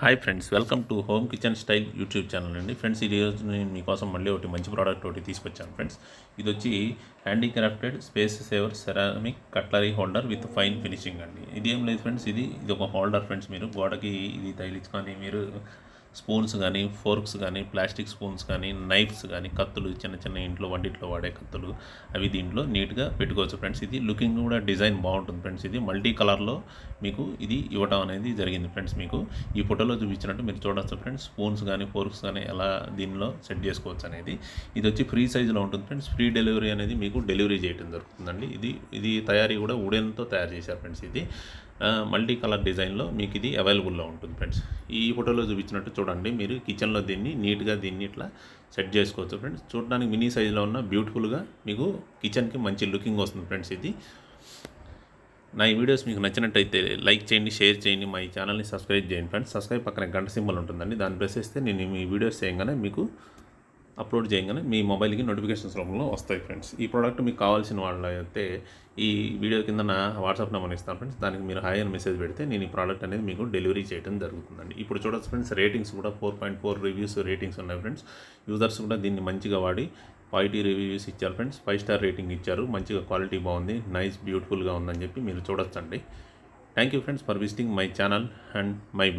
Hi friends, welcome to home kitchen style YouTube channel అండి. Friends, ఈరోజు నేను మీకోసం మళ్ళీ ఒకటి మంచి ప్రోడక్ట్ ఒకటి తీసుకొచ్చాను ఫ్రెండ్స్. ఇది వచ్చి handicrafted space saver ceramic cutlery holder with fine finishing అండి. ఇది ఏం లేదు ఫ్రెండ్స్, ఇది ఒక హోల్డర్ ఫ్రెండ్స్. మీరు గోడకి ఇది తగిలించుకొని మీరు స్పూన్స్ కానీ, ఫోర్క్స్ కానీ, ప్లాస్టిక్ స్పూన్స్ కానీ, నైఫ్స్ కానీ, కత్తులు, చిన్న చిన్న ఇంట్లో వంటిట్లో వాడే కత్తులు అవి దీంట్లో నీట్గా పెట్టుకోవచ్చు ఫ్రెండ్స్. ఇది లుకింగ్ కూడా డిజైన్ బాగుంటుంది ఫ్రెండ్స్. ఇది మల్టీ కలర్లో మీకు ఇది ఇవ్వడం అనేది జరిగింది ఫ్రెండ్స్. మీకు ఈ ఫోటోలో చూపించినట్టు మీరు చూడవచ్చు ఫ్రెండ్స్. స్పూన్స్ కానీ, ఫోర్క్స్ కానీ ఎలా దీనిలో సెట్ చేసుకోవచ్చు అనేది. ఇది వచ్చి ఫ్రీ సైజులో ఉంటుంది ఫ్రెండ్స్. ఫ్రీ డెలివరీ అనేది మీకు డెలివరీ చేయడం జరుగుతుందండి. ఇది తయారీ కూడా వుడెన్తో తయారు చేశారు ఫ్రెండ్స్. ఇది మల్టీ కలర్ డిజైన్లో మీకు ఇది అవైలబుల్లో ఉంటుంది ఫ్రెండ్స్. ఈ ఫోటోలో చూపించినట్టు చూడండి. మీరు కిచెన్లో దీన్ని నీట్గా ఇట్లా సెట్ చేసుకోవచ్చు ఫ్రెండ్స్. చూడడానికి మినీ సైజులో ఉన్న బ్యూటిఫుల్గా మీకు కిచెన్కి మంచి లుకింగ్ వస్తుంది ఫ్రెండ్స్. ఇది నా ఈ వీడియోస్ మీకు నచ్చినట్టయితే లైక్ చేయండి, షేర్ చేయండి, మా ఈ ఛానల్ని సబ్స్క్రైబ్ చేయండి ఫ్రెండ్స్. సబ్స్క్రైబ్ పక్కన గంట సింబల్ ఉంటుందండి, దాన్ని ప్రెస్ చేస్తే నేను మీ వీడియోస్ చేయగానే మీకు అప్లోడ్ చేయగానే మీ మొబైల్కి నోటిఫికేషన్స్ రూపంలో వస్తాయి ఫ్రెండ్స్. ఈ ప్రోడక్ట్ మీకు కావాల్సిన వాళ్ళు అయితే ఈ వీడియో కింద నా వాట్సాప్ నెంబర్ ఇస్తాను ఫ్రెండ్స్. దానికి మీరు హాయ్ అని మెసేజ్ పెడితే నేను ఈ ప్రోడక్ట్ అనేది మీకు డెలివరీ చేయడం జరుగుతుందండి. ఇప్పుడు చూడొచ్చు ఫ్రెండ్స్, రేటింగ్స్ కూడా 4.4 రివ్యూస్ రేటింగ్స్ ఉన్నాయి ఫ్రెండ్స్. యూజర్స్ కూడా దీన్ని మంచిగా వాడి పాజిటివ్ రివ్యూస్ ఇచ్చారు ఫ్రెండ్స్. 5 స్టార్ రేటింగ్ ఇచ్చారు. మంచిగా క్వాలిటీ బాగుంది, నైస్, బ్యూటిఫుల్గా ఉందని చెప్పి మీరు చూడొచ్చండి. Thank you friends for visiting my channel and my